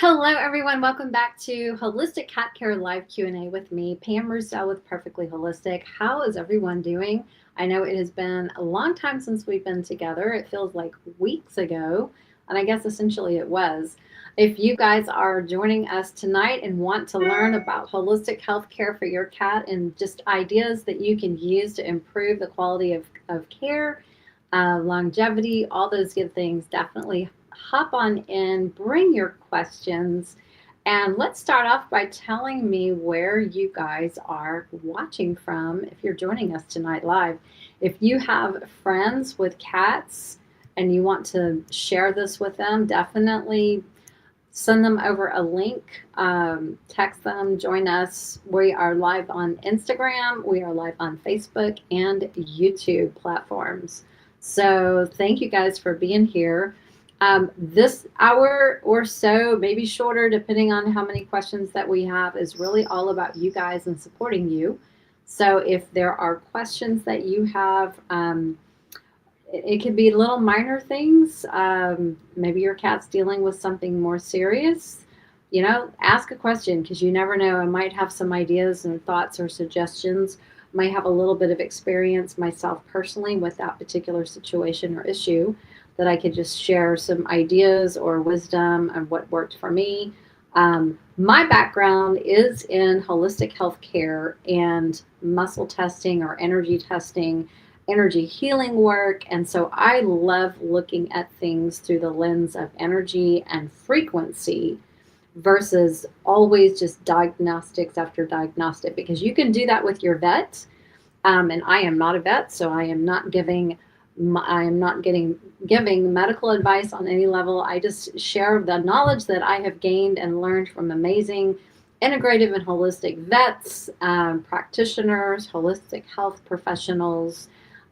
Hello, everyone. Welcome back to Holistic Cat Care Live Q&A with me, Pam Roussel with Perfectly Holistic. How is everyone doing? I know it has been a long time since we've been together. It feels like weeks ago, and I guess essentially it was. If you guys are joining us tonight and want to learn about holistic health care for your cat and just ideas that you can use to improve the quality of care, longevity, all those good things, definitely hop on in, bring your questions, and let's start off by telling me where you guys are watching from if you're joining us tonight live. If you have friends with cats and you want to share this with them, definitely send them over a link, text them, join us. We are live on Instagram, we are live on Facebook and YouTube platforms. So thank you guys for being here. This hour or so, maybe shorter, depending on how many questions that we have, is really all about you guys and supporting you. So if there are questions that you have, it could be little minor things. Maybe your cat's dealing with something more serious. Ask a question because you never know. I might have some ideas and thoughts or suggestions. Might have a little bit of experience myself personally with that particular situation or issue that I could just share some ideas or wisdom of what worked for me. My background is in holistic health care and muscle testing or energy testing, energy healing work. And so I love looking at things through the lens of energy and frequency versus always just diagnostics after diagnostic, because you can do that with your vet. And I am not a vet, so I am not giving medical advice on any level. I just share the knowledge that I have gained and learned from amazing integrative and holistic vets, practitioners, holistic health professionals.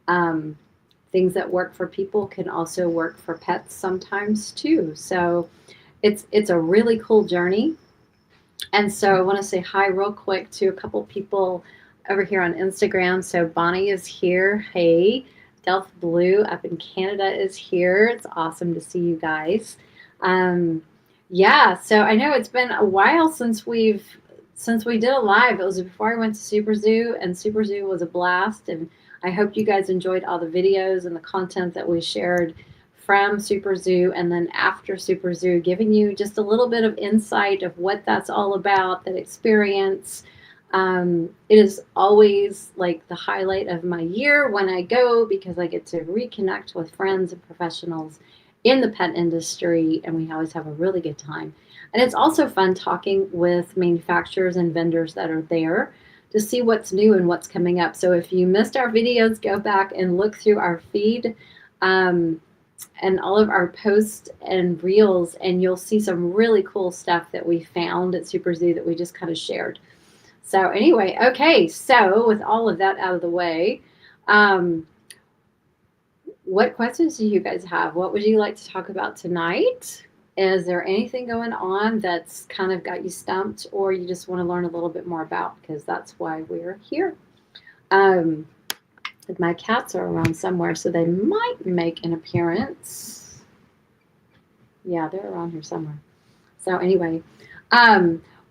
Things that work for people can also work for pets sometimes too. So it's a really cool journey. And so I want to say hi real quick to a couple people over here on Instagram. So Bonnie is here. Hey. Delph Blue up in Canada is here. It's awesome to see you guys. Yeah, so I know it's been a while since we did a live. It was before I went to Super Zoo, and Super Zoo was a blast. And I hope you guys enjoyed all the videos and the content that we shared from Super Zoo, and then after Super Zoo, giving you just a little bit of insight of what that's all about, that experience. It is always like the highlight of my year when I go, because I get to reconnect with friends and professionals in the pet industry, and we always have a really good time. And it's also fun talking with manufacturers and vendors that are there to see what's new and what's coming up. So if you missed our videos, go back and look through our feed and all of our posts and reels, and you'll see some really cool stuff that we found at Super Zoo that we just kind of shared. So anyway, okay, so with all of that out of the way, what questions do you guys have? What would you like to talk about tonight? Is there anything going on that's kind of got you stumped, or you just want to learn a little bit more about? Because that's why we're here. My cats are around somewhere, so they might make an appearance. Yeah, they're around here somewhere. So anyway,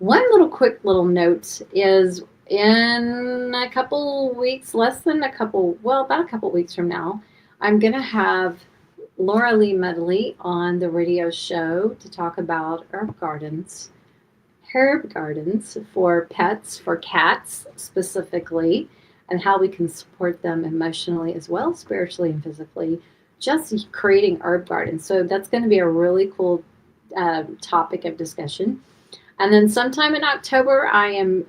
one little quick little note is in a couple weeks, about a couple weeks from now, I'm going to have Laura Lee Medley on the radio show to talk about herb gardens for pets, for cats specifically, and how we can support them emotionally as well, spiritually and physically, just creating herb gardens. So that's going to be a really cool topic of discussion. And then sometime in October, I'm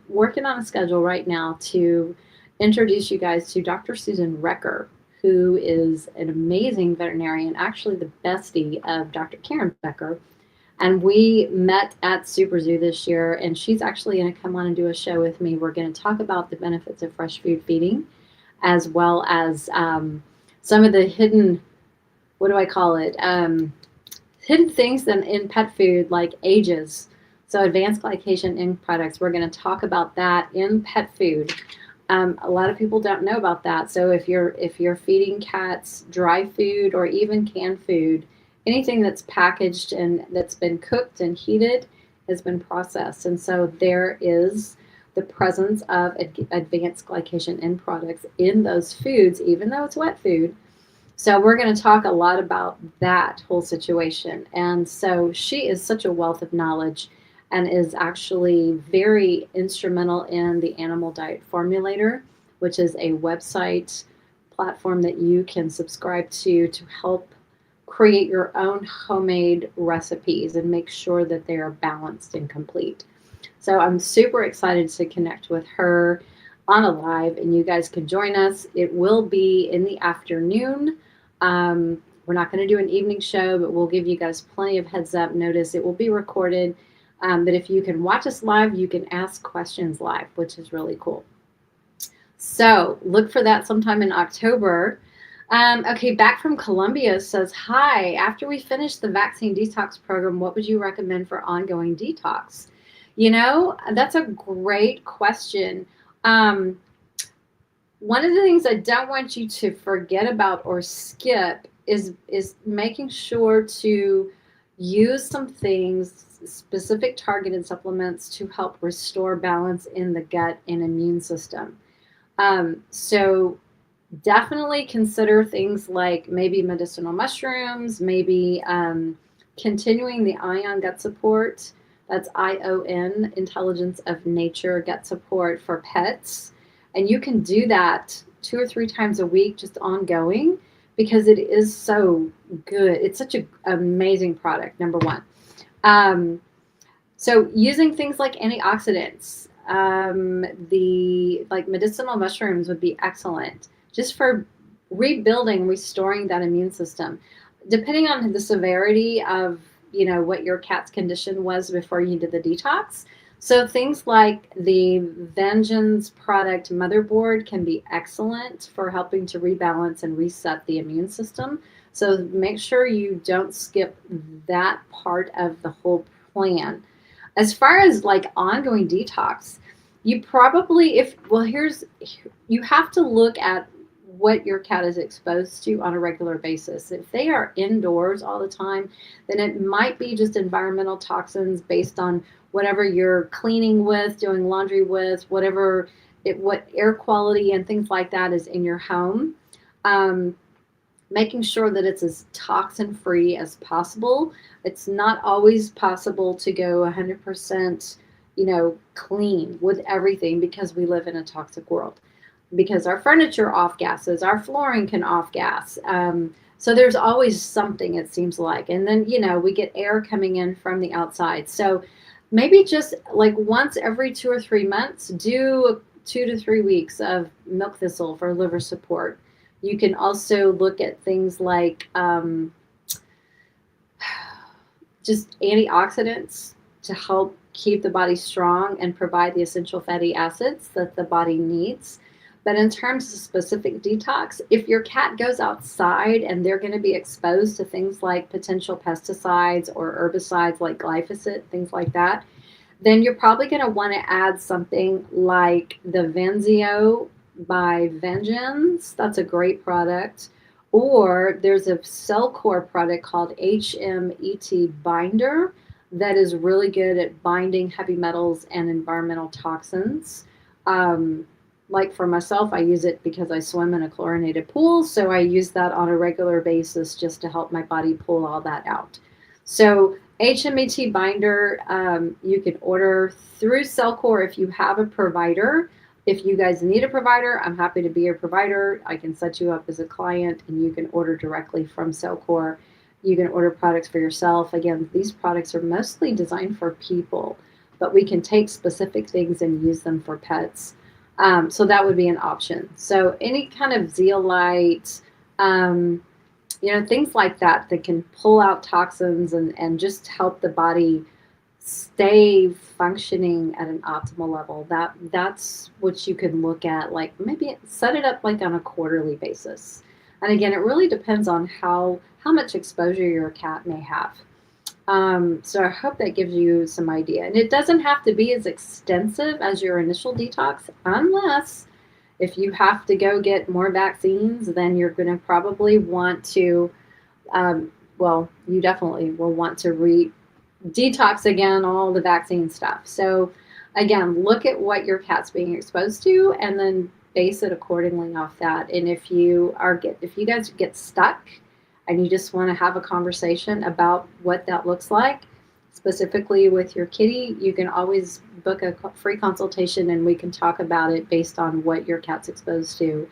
working on a schedule right now to introduce you guys to Dr. Susan Recker, who is an amazing veterinarian, actually the bestie of Dr. Karen Becker. And we met at Super Zoo this year, and she's actually going to come on and do a show with me. We're going to talk about the benefits of fresh food feeding, as well as some of the hidden, what do I call it? Hidden things in pet food, like ages. So advanced glycation in products, we're going to talk about that in pet food. A lot of people don't know about that. So if you're feeding cats dry food or even canned food, anything that's packaged and that's been cooked and heated has been processed. And so there is the presence of advanced glycation end products in those foods, even though it's wet food. So we're going to talk a lot about that whole situation. And so she is such a wealth of knowledge and is actually very instrumental in the Animal Diet Formulator, which is a website platform that you can subscribe to help create your own homemade recipes and make sure that they are balanced and complete. So I'm super excited to connect with her on a live, and you guys can join us. It will be in the afternoon. We're not going to do an evening show, but we'll give you guys plenty of heads up notice. It will be recorded. But if you can watch us live, you can ask questions live, which is really cool. So look for that sometime in October. Okay, back from Colombia says, hi, after we finish the vaccine detox program, what would you recommend for ongoing detox? You know, that's a great question. One of the things I don't want you to forget about or skip is making sure to use some things, specific targeted supplements to help restore balance in the gut and immune system. So definitely consider things like maybe medicinal mushrooms, maybe continuing the ion gut support. That's ION, Intelligence of Nature gut support for pets. And you can do that 2 or 3 times a week, just ongoing, because it is so good. It's such an amazing product, number one. So using things like antioxidants, the like medicinal mushrooms would be excellent just for rebuilding, restoring that immune system. Depending on the severity of, you know, what your cat's condition was before you did the detox. So things like the Vengeance product Motherboard can be excellent for helping to rebalance and reset the immune system. So make sure you don't skip that part of the whole plan. As far as like ongoing detox, you probably, you have to look at what your cat is exposed to on a regular basis. If they are indoors all the time, then it might be just environmental toxins based on whatever you're cleaning with, doing laundry with, what air quality and things like that is in your home. Making sure that it's as toxin free as possible. It's not always possible to go 100%, clean with everything because we live in a toxic world. Because our furniture off gases, our flooring can off gas. So there's always something, it seems like. And then, we get air coming in from the outside. So maybe just like once every 2 or 3 months, do 2 to 3 weeks of milk thistle for liver support. You can also look at things like just antioxidants to help keep the body strong and provide the essential fatty acids that the body needs. But in terms of specific detox, if your cat goes outside and they're going to be exposed to things like potential pesticides or herbicides like glyphosate, things like that, then you're probably going to want to add something like the Venzio by Vengeance. That's a great product. Or there's a Cellcore product called HMET Binder that is really good at binding heavy metals and environmental toxins. Like for myself, I use it because I swim in a chlorinated pool, so I use that on a regular basis just to help my body pull all that out. So HMET Binder, you can order through Cellcore if you have a provider. If you guys need a provider, I'm happy to be your provider. I can set you up as a client and you can order directly from Cellcore. You can order products for yourself. Again, these products are mostly designed for people, but we can take specific things and use them for pets. So that would be an option. So any kind of zeolite, things like that can pull out toxins and just help the body stay functioning at an optimal level. That's what you can look at, like maybe set it up like on a quarterly basis. And again, it really depends on how much exposure your cat may have. So I hope that gives you some idea. And it doesn't have to be as extensive as your initial detox, unless if you have to go get more vaccines, then you're going to probably want to well, you definitely will want to detox again all the vaccine stuff. So again, look at what your cat's being exposed to and then base it accordingly off that. And if you guys get stuck and you just want to have a conversation about what that looks like, specifically with your kitty, you can always book a free consultation and we can talk about it based on what your cat's exposed to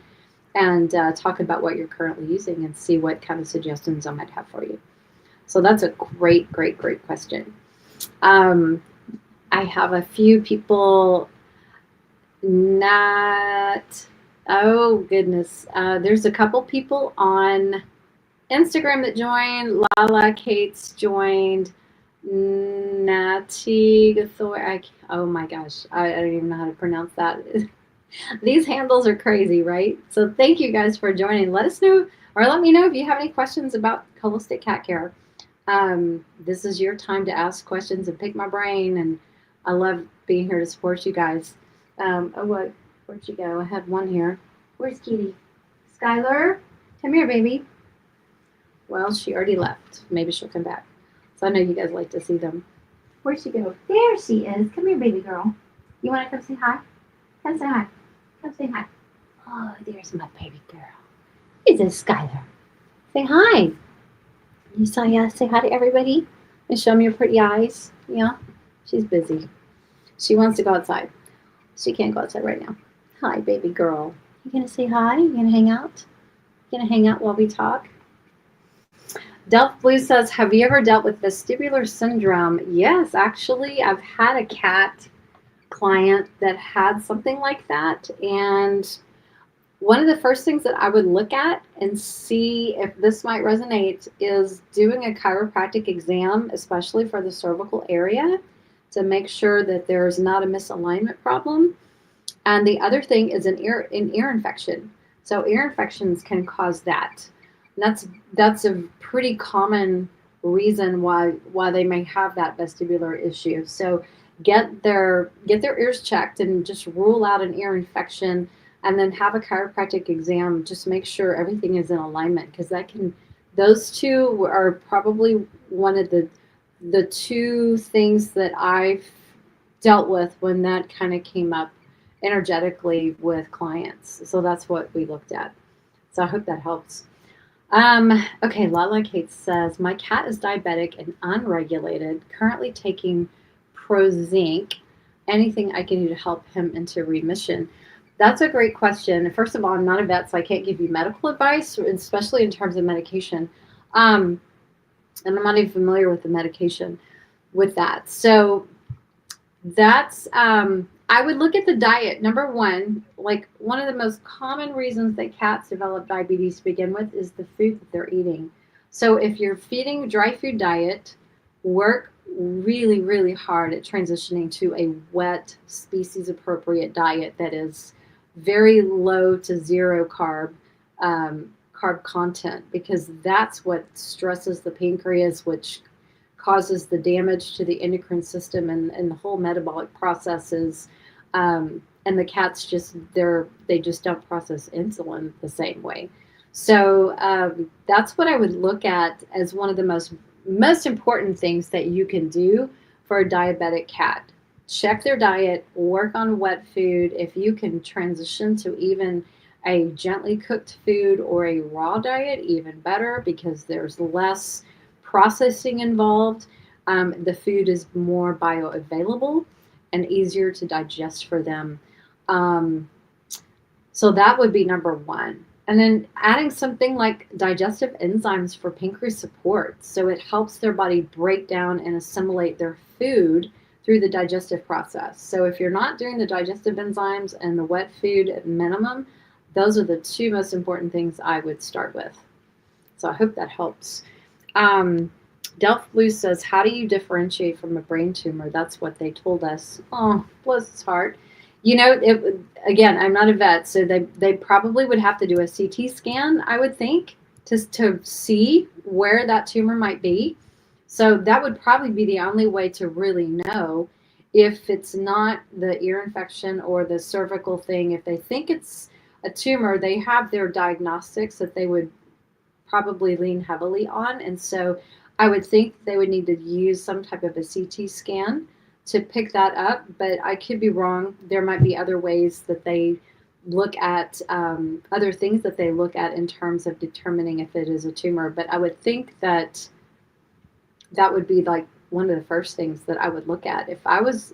and talk about what you're currently using and see what kind of suggestions I might have for you. So that's a great, great, great question. I have a few people not, oh goodness. There's a couple people on Instagram that joined. Lala Kate's joined. Natty Gathor. Oh my gosh. I don't even know how to pronounce that. These handles are crazy, right? So thank you guys for joining. Let us know or let me know if you have any questions about holistic cat care. This is your time to ask questions and pick my brain, and I love being here to support you guys. Where'd you go? I had one here. Where's Kitty? Skylar, come here, baby. Well, she already left. Maybe she'll come back. So I know you guys like to see them. Where'd she go? There she is. Come here, baby girl. You want to come say hi? Come say hi. Come say hi. Oh, there's my baby girl. Is this Skylar? Say hi. You saw, yeah, say hi to everybody and show me your pretty eyes. Yeah, she's busy. She wants to go outside. She can't go outside right now. Hi, baby girl. You gonna say hi? You gonna hang out? You gonna hang out while we talk? Delph Blue says, have you ever dealt with vestibular syndrome? Yes, actually, I've had a cat client that had something like that. And one of the first things that I would look at and see if this might resonate is doing a chiropractic exam, especially for the cervical area, to make sure that there's not a misalignment problem. And the other thing is an ear infection. So ear infections can cause that. And that's a pretty common reason why they may have that vestibular issue. So get their ears checked and just rule out an ear infection, and then have a chiropractic exam. Just make sure everything is in alignment, because those two are probably one of the two things that I've dealt with when that kind of came up energetically with clients. So that's what we looked at. So I hope that helps. Okay, Lala Kate says, my cat is diabetic and unregulated, currently taking Prozinc. Anything I can do to help him into remission? That's a great question. First of all, I'm not a vet, so I can't give you medical advice, especially in terms of medication. And I'm not even familiar with the medication with that. So that's, I would look at the diet. Number one, like one of the most common reasons that cats develop diabetes to begin with is the food that they're eating. So if you're feeding dry food diet, work really, really hard at transitioning to a wet, species appropriate diet that is very low to zero carb content, because that's what stresses the pancreas, which causes the damage to the endocrine system and the whole metabolic processes. And the cats they just don't process insulin the same way. So that's what I would look at as one of the most important things that you can do for a diabetic cat. Check their diet, work on wet food. If you can transition to even a gently cooked food or a raw diet, even better, because there's less processing involved. The food is more bioavailable and easier to digest for them. So that would be number one. And then adding something like digestive enzymes for pancreas support. So it helps their body break down and assimilate their food through the digestive process. So if you're not doing the digestive enzymes and the wet food at minimum, those are the two most important things I would start with. So I hope that helps. Delph Blue says, how do you differentiate from a brain tumor? That's what they told us. Oh, bless his heart. You know, again, I'm not a vet, so they probably would have to do a CT scan, I would think, to see where that tumor might be. So that would probably be the only way to really know if it's not the ear infection or the cervical thing. If they think it's a tumor, they have their diagnostics that they would probably lean heavily on. And so I would think they would need to use some type of a CT scan to pick that up, but I could be wrong. There might be other ways that they look at other things that they look at in terms of determining if it is a tumor. But I would think that that would be like one of the first things that I would look at if I was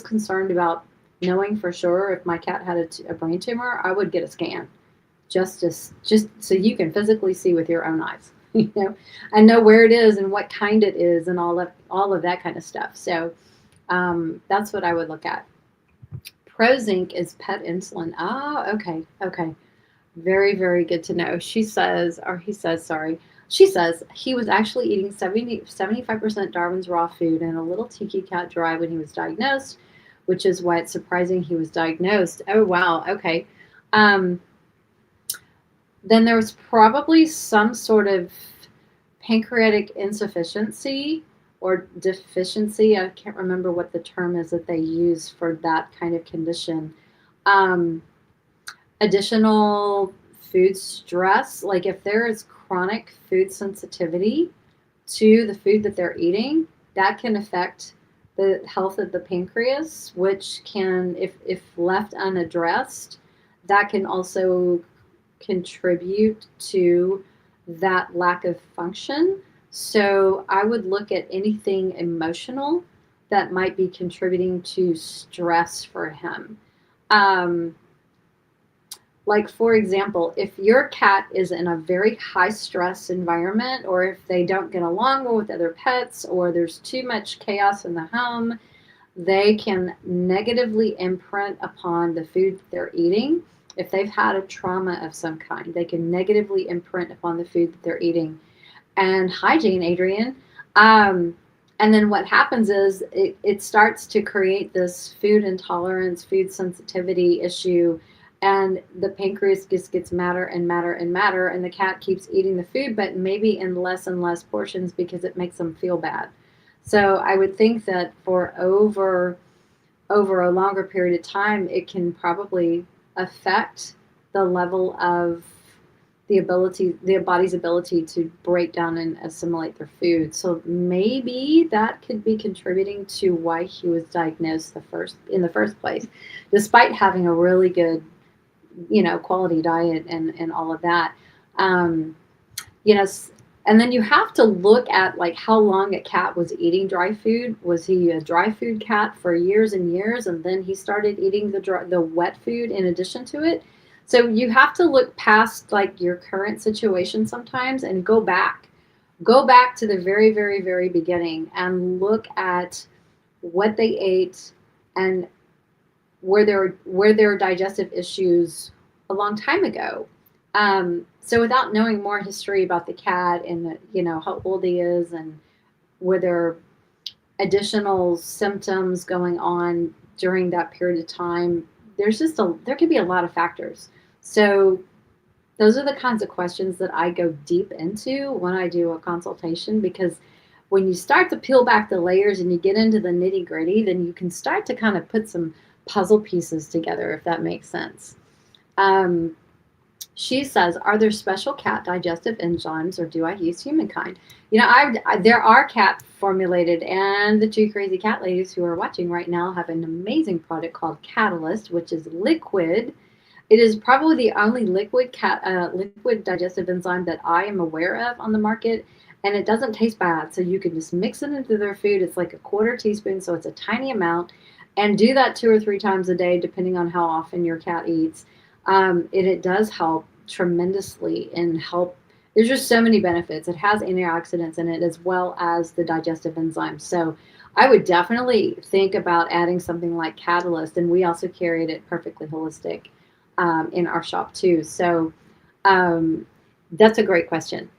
concerned about knowing for sure if my cat had a brain tumor. I would get a scan just so you can physically see with your own eyes, and know where it is and what kind it is and all of that kind of stuff. So that's what I would look at. Prozinc is pet insulin. Ah, okay, okay. Very, very good to know. She says, or he says, sorry. She says he was actually eating 75% Darwin's raw food and a little tiki cat dry when he was diagnosed, which is why it's surprising he was diagnosed. Oh, wow. Okay. Um, then there was probably some sort of pancreatic insufficiency or deficiency. I can't remember what the term is that they use for that kind of condition. Um, Additional food stress, like if there is chronic food sensitivity to the food that they're eating, that can affect the health of the pancreas, which can, if left unaddressed, that can also contribute to that lack of function. So I would look at anything emotional that might be contributing to stress for him. Um, like, for example, if your cat is in a very high stress environment, or if they don't get along well with other pets, or there's too much chaos in the home, they can negatively imprint upon the food that they're eating. If they've had a trauma of some kind, they can negatively imprint upon the food that they're eating. And hygiene, Adrian. And then what happens is it starts to create this food intolerance, food sensitivity issue, and the pancreas just gets madder and madder and madder, and the cat keeps eating the food, but maybe in less and less portions because it makes them feel bad. So I would think that for over a longer period of time, it can probably affect the level of the body's ability to break down and assimilate their food. So maybe that could be contributing to why he was diagnosed in the first place, despite having a really good, quality diet and all of that. Um, you know, and then you have to look at like how long a cat was eating dry food. Was he a dry food cat for years and years, and then he started eating the wet food in addition to it? So you have to look past like your current situation sometimes and go back. Go back to the very, very, very beginning and look at what they ate and were there digestive issues a long time ago. So without knowing more history about the cat and how old he is and were there additional symptoms going on during that period of time, there could be a lot of factors. So those are the kinds of questions that I go deep into when I do a consultation, because when you start to peel back the layers and you get into the nitty gritty, then you can start to kind of put some puzzle pieces together, if that makes sense. She says, are there special cat digestive enzymes, or do I use humankind? There are cat formulated, and the two crazy cat ladies who are watching right now have an amazing product called Catalyst, which is liquid. It is probably the only liquid digestive enzyme that I am aware of on the market, and it doesn't taste bad. So you can just mix it into their food. It's like a quarter teaspoon, so it's a tiny amount, and do that 2 or 3 times a day, depending on how often your cat eats. It does help tremendously and help. There's just so many benefits. It has antioxidants in it as well as the digestive enzymes. So I would definitely think about adding something like Catalyst, and we also carry it at Purrrfectly Holistic in our shop too. So that's a great question.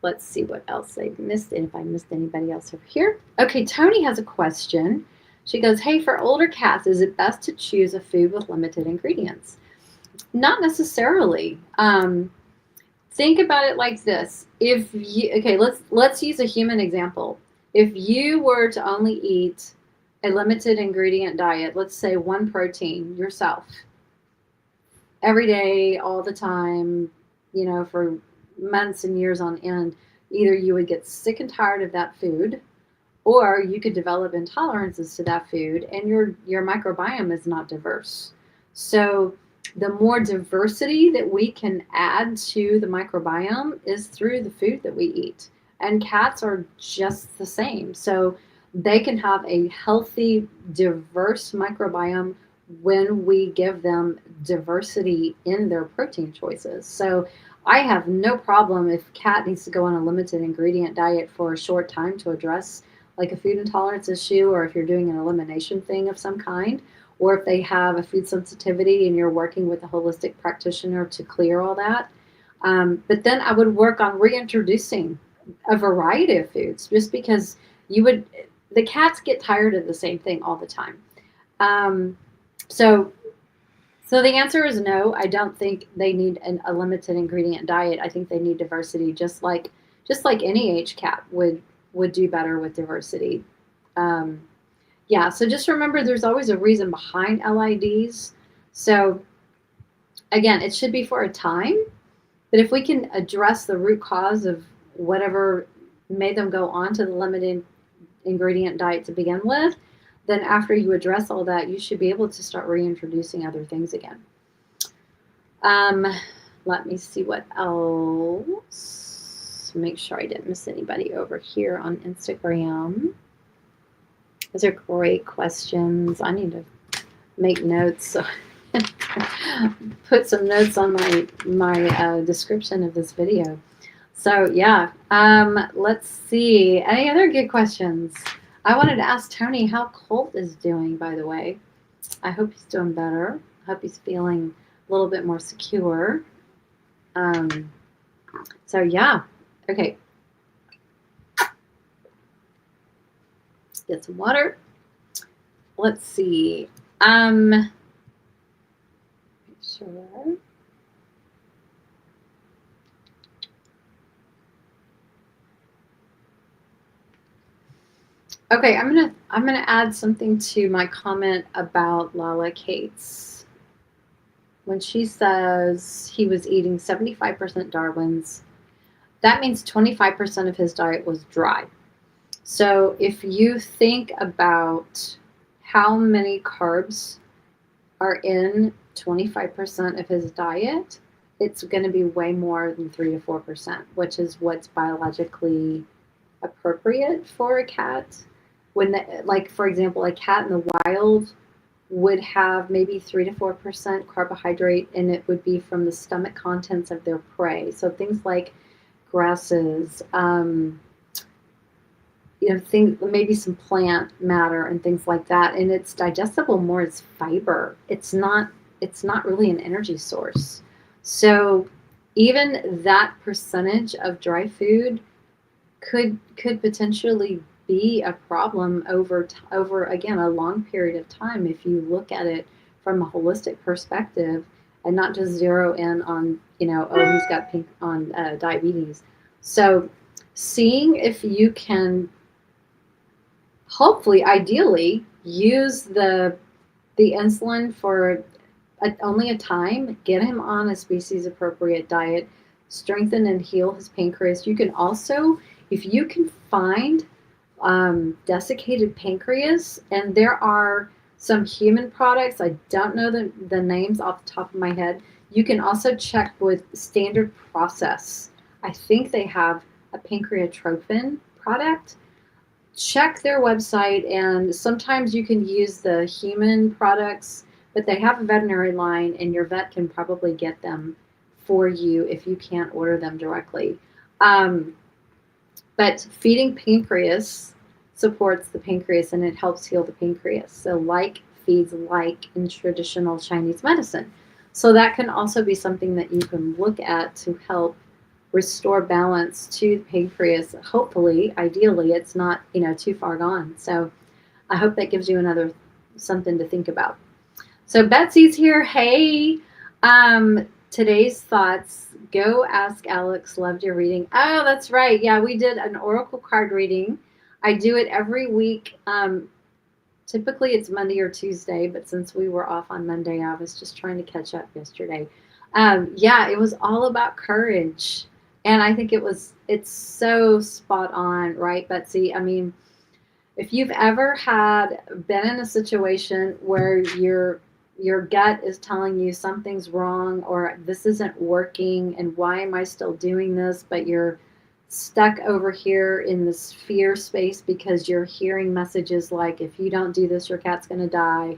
Let's see what else I missed, and if I missed anybody else over here. Okay, Tony has a question. She goes, hey, for older cats, is it best to choose a food with limited ingredients? Not necessarily. Think about it like this. Let's use a human example. If you were to only eat a limited ingredient diet, let's say 1 protein yourself, every day, all the time, for months and years on end, either you would get sick and tired of that food, or you could develop intolerances to that food, and your microbiome is not diverse. So the more diversity that we can add to the microbiome is through the food that we eat. And cats are just the same. So they can have a healthy, diverse microbiome when we give them diversity in their protein choices. So I have no problem if cat needs to go on a limited ingredient diet for a short time to address like a food intolerance issue, or if you're doing an elimination thing of some kind, or if they have a food sensitivity and you're working with a holistic practitioner to clear all that. But then I would work on reintroducing a variety of foods, just because you would, the cats get tired of the same thing all the time. Um, so, so the answer is no. I don't think they need a limited ingredient diet. I think they need diversity, just like any age cat would do better with diversity. Um, yeah. So just remember, there's always a reason behind LIDs. So again, it should be for a time, but if we can address the root cause of whatever made them go on to the limited ingredient diet to begin with, then after you address all that, you should be able to start reintroducing other things again. Um, Let me see what else. Make sure I didn't miss anybody over here on Instagram. Those are great questions. I need to make notes. So put some notes on my description of this video. So yeah, let's see. Any other good questions? I wanted to ask Tony how Colt is doing, by the way. I hope he's doing better. I hope he's feeling a little bit more secure. So yeah, okay. Get some water. Let's see. Sure. Okay, I'm gonna add something to my comment about Lala Cates. When she says he was eating 75% Darwin's, that means 25% of his diet was dry. So if you think about how many carbs are in 25% of his diet, it's going to be way more than 3 to 4%, which is what's biologically appropriate for a cat. Like for example, a cat in the wild would have maybe 3 to 4% carbohydrate, and it would be from the stomach contents of their prey. So things like grasses, things, maybe some plant matter and things like that. And it's digestible more as fiber. It's not really an energy source. So even that percentage of dry food could potentially be a problem over again a long period of time if you look at it from a holistic perspective and not just zero in on oh, he's got pink on diabetes. So seeing if you can hopefully ideally use the insulin for only a time, get him on a species appropriate diet, strengthen and heal his pancreas. You can also, if you can find desiccated pancreas, and there are some human products, I don't know the names off the top of my head. You can also check with Standard Process. I think they have a pancreatrophin product. Check their website, and sometimes you can use the human products, but they have a veterinary line, and your vet can probably get them for you if you can't order them directly. But feeding pancreas supports the pancreas, and it helps heal the pancreas. So like feeds like in traditional Chinese medicine. So that can also be something that you can look at to help restore balance to the pancreas. Hopefully, ideally, it's not too far gone. So I hope that gives you another something to think about. So Betsy's here. Hey, today's thoughts. Go ask Alex. Loved your reading. Oh, that's right. Yeah, we did an oracle card reading. I do it every week. Typically it's Monday or Tuesday, but since we were off on Monday, I was just trying to catch up yesterday. Yeah, it was all about courage. And I think it's so spot on, right, Betsy? I mean, if you've ever been in a situation where your gut is telling you something's wrong or this isn't working and why am I still doing this, but you're stuck over here in this fear space because you're hearing messages like if you don't do this your cat's going to die.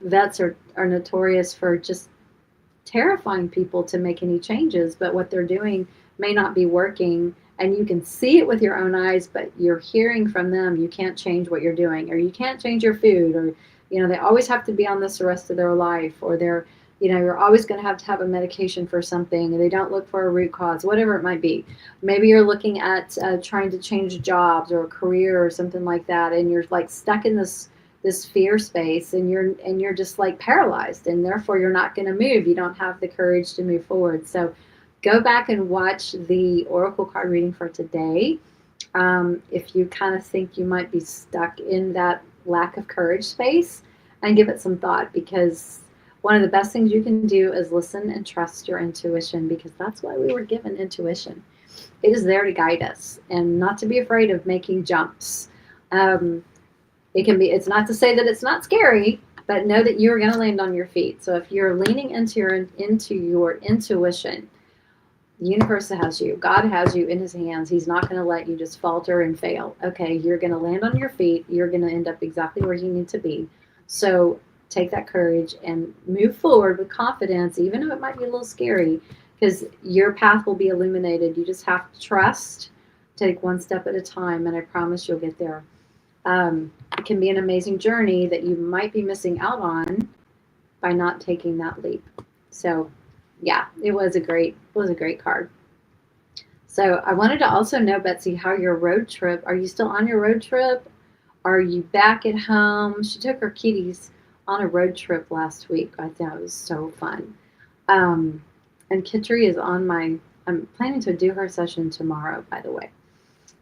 Vets are notorious for just terrifying people to make any changes, but what they're doing may not be working. And you can see it with your own eyes, but you're hearing from them you can't change what you're doing, or you can't change your food, or they always have to be on this the rest of their life, or you're always going to have a medication for something, and they don't look for a root cause, whatever it might be. Maybe you're looking at trying to change jobs or a career or something like that, and you're like stuck in this fear space, and you're just like paralyzed, and therefore you're not going to move. You don't have the courage to move forward. So go back and watch the oracle card reading for today. If you kind of think you might be stuck in that lack of courage space, and give it some thought, because one of the best things you can do is listen and trust your intuition, because that's why we were given intuition. It is there to guide us and not to be afraid of making jumps. It's not to say that it's not scary, but know that you're going to land on your feet. So if you're leaning into your intuition, the universe has you. God has you in his hands. He's not going to let you just falter and fail. Okay, you're going to land on your feet. You're going to end up exactly where you need to be. So take that courage and move forward with confidence, even though it might be a little scary, because your path will be illuminated. You just have to trust, take one step at a time, and I promise you'll get there. It can be an amazing journey that you might be missing out on by not taking that leap. So yeah, it was a great card. So I wanted to also know, Betsy, how your road trip, are you still on your road trip? Are you back at home? She took her kitties on a road trip last week. I thought it was so fun. And Kitri is I'm planning to do her session tomorrow, by the way.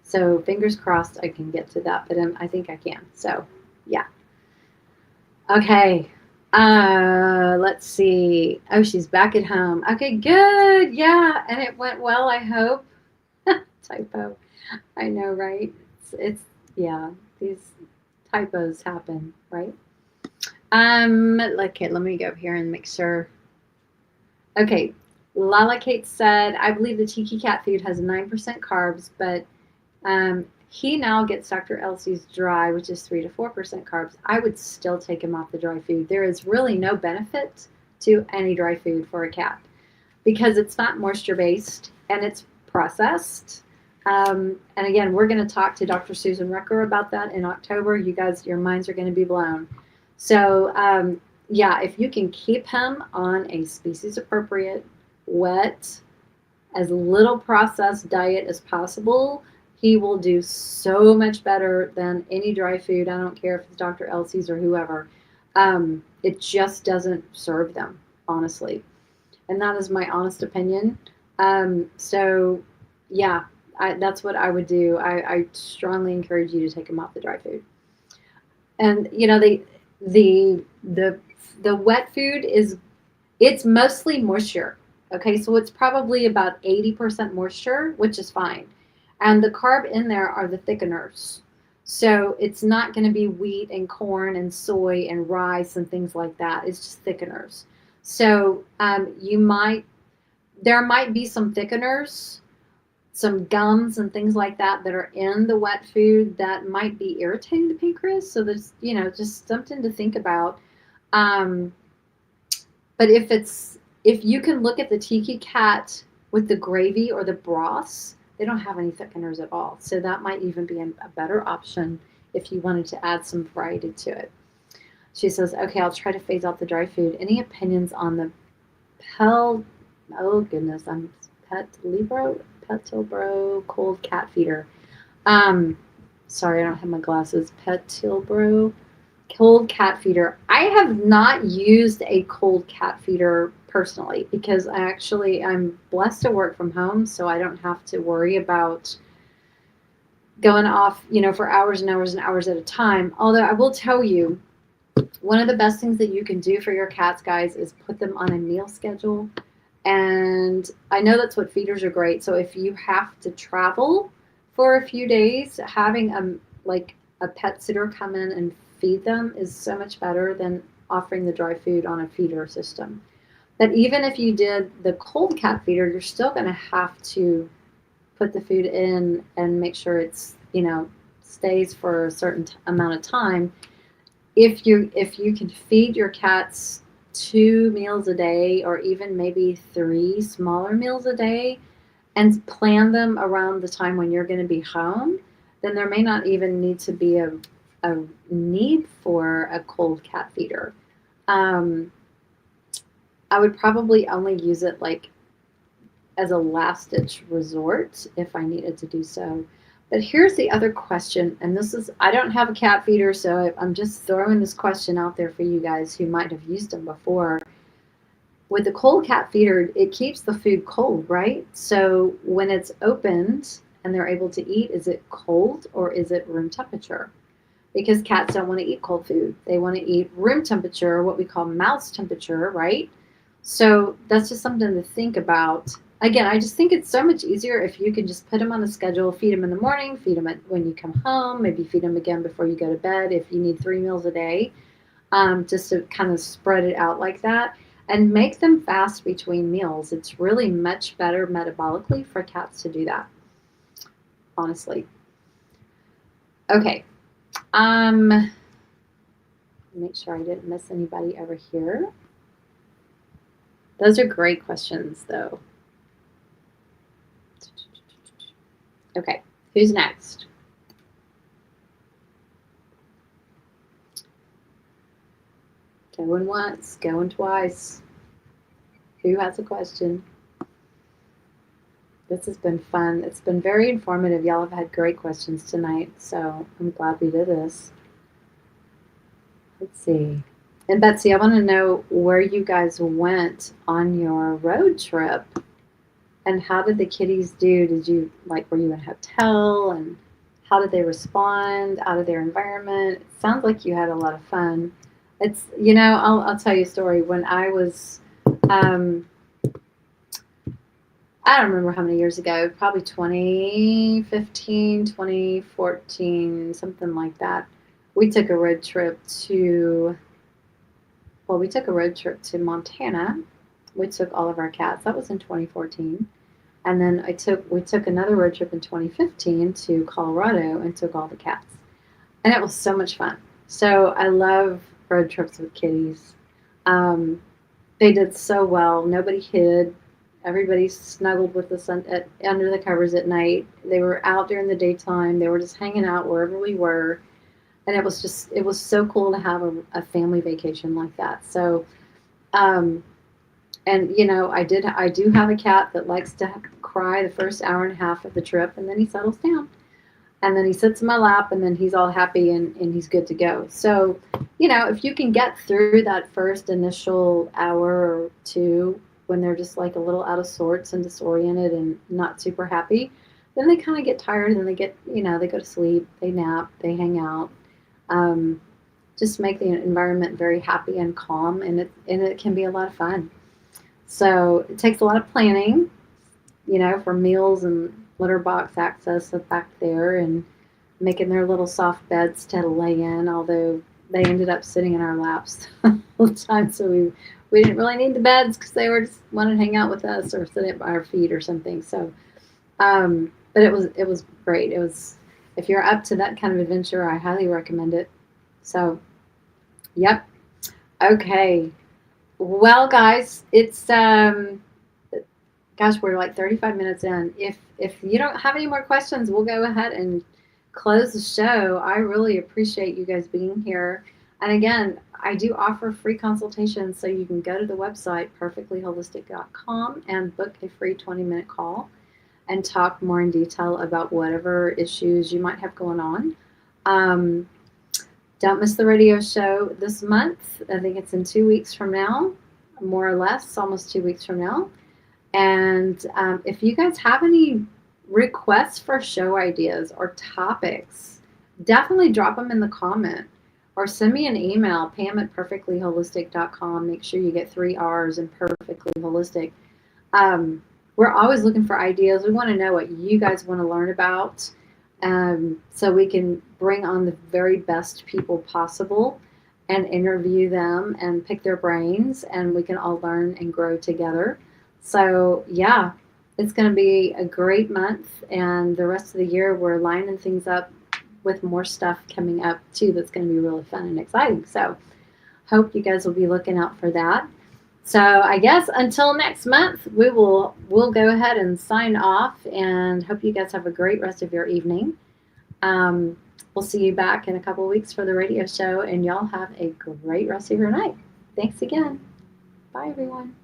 So fingers crossed I can get to that, but I think I can. So yeah. Okay. Let's see. Oh, she's back at home. Okay, good. Yeah, and it went well, I hope. Typo. I know, right? It's yeah, these typos happen, right? Okay, let me go here and make sure. Okay, Lala Kate said, I believe the Tiki Cat food has 9% carbs, but he now gets Dr. Elsie's dry, which is 3 to 4% carbs. I would still take him off the dry food. There is really no benefit to any dry food for a cat because it's not moisture based and it's processed. And again, we're going to talk to Dr. Susan Rucker about that in October. You guys, your minds are going to be blown. So yeah, if you can keep him on a species appropriate, wet, as little processed diet as possible, he will do so much better than any dry food. I don't care if it's Dr. Elsie's or whoever. It just doesn't serve them, honestly. And that is my honest opinion. So, yeah, that's what I would do. I strongly encourage you to take them off the dry food. And, the wet food it's mostly moisture. Okay, so it's probably about 80% moisture, which is fine. And the carb in there are the thickeners. So it's not going to be wheat and corn and soy and rice and things like that. It's just thickeners. So there might be some thickeners, some gums and things like that are in the wet food that might be irritating the pancreas. So there's, just something to think about. But if you can look at the Tiki Cat with the gravy or the broths, they don't have any thickeners at all. So that might even be a better option if you wanted to add some variety to it. She says, okay, I'll try to phase out the dry food. Any opinions on the oh goodness, I'm Petilbro cold cat feeder. Sorry, I don't have my glasses. Petilbro cold cat feeder. I have not used a cold cat feeder personally because I'm blessed to work from home, so I don't have to worry about going off, for hours and hours and hours at a time. Although I will tell you, one of the best things that you can do for your cats, guys, is put them on a meal schedule. And I know that's what feeders are great. So if you have to travel for a few days, having like a pet sitter come in and feed them is so much better than offering the dry food on a feeder system. But even if you did the cold cat feeder, you're still going to have to put the food in and make sure it's, stays for a certain amount of time. If you can feed your cats 2 meals a day, or even maybe 3 smaller meals a day, and plan them around the time when you're going to be home, then there may not even need to be a need for a cold cat feeder. Um, I would probably only use it like as a last ditch resort if I needed to do so. But here's the other question, and this is, I don't have a cat feeder, so I'm just throwing this question out there for you guys who might have used them before. With the cold cat feeder, it keeps the food cold, right? So when it's opened and they're able to eat, is it cold or is it room temperature? Because cats don't want to eat cold food. They want to eat room temperature, what we call mouse temperature, right? So that's just something to think about. Again, I just think it's so much easier if you can just put them on the schedule, feed them in the morning, feed them when you come home, maybe feed them again before you go to bed if you need 3 meals a day, just to kind of spread it out like that. And make them fast between meals. It's really much better metabolically for cats to do that, honestly. Okay. Make sure I didn't miss anybody over here. Those are great questions, though. Okay, who's next? Going once, going twice. Who has a question? This has been fun. It's been very informative. Y'all have had great questions tonight, so I'm glad we did this. Let's see. And Betsy, I want to know where you guys went on your road trip, and how did the kitties do? Did you were you in a hotel, and how did they respond out of their environment? It sounds like you had a lot of fun. It's, I'll tell you a story. When I was, I don't remember how many years ago, probably 2015, 2014, something like that. We took a road trip to, we took a road trip to Montana. We took all of our cats. That was in 2014. And then we took another road trip in 2015 to Colorado and took all the cats. And it was so much fun. So I love road trips with kitties. They did so well. Nobody hid. Everybody snuggled with us under the covers at night. They were out during the daytime. They were just hanging out wherever we were. And it was so cool to have a family vacation like that. So, and I do have a cat that likes to cry the first hour and a half of the trip, and then he settles down. And then he sits in my lap, and then he's all happy and he's good to go. So, if you can get through that first initial hour or two when they're just like a little out of sorts and disoriented and not super happy, then they kind of get tired and they get, they go to sleep, they nap, they hang out. Just make the environment very happy and calm, and it can be a lot of fun. So it takes a lot of planning, for meals and litter box access back there, and making their little soft beds to lay in, although they ended up sitting in our laps all the time. So we didn't really need the beds because they were just wanted to hang out with us or sit at our feet or something. So, but it was great. It was, if you're up to that kind of adventure, I highly recommend it. So, yep. Okay. Well, guys, it's gosh, we're like 35 minutes in. If you don't have any more questions, we'll go ahead and close the show. I really appreciate you guys being here. And again, I do offer free consultations, so you can go to the website purrrfectlyholistic.com and book a free 20-minute call and talk more in detail about whatever issues you might have going on. Don't miss the radio show this month. I think it's in 2 weeks from now, more or less, almost 2 weeks from now. And if you guys have any requests for show ideas or topics, definitely drop them in the comment or send me an email, Pam at purrrfectlyholistic.com. Make sure you get 3 R's in Purrrfectly Holistic. We're always looking for ideas. We want to know what you guys want to learn about, so we can bring on the very best people possible and interview them and pick their brains, and we can all learn and grow together. So, yeah, it's going to be a great month, and the rest of the year, we're lining things up with more stuff coming up too that's going to be really fun and exciting. So, hope you guys will be looking out for that. So I guess until next month, we'll go ahead and sign off, and hope you guys have a great rest of your evening. Um, we'll see you back in a couple of weeks for the radio show, and y'all have a great rest of your night. Thanks again. Bye, everyone.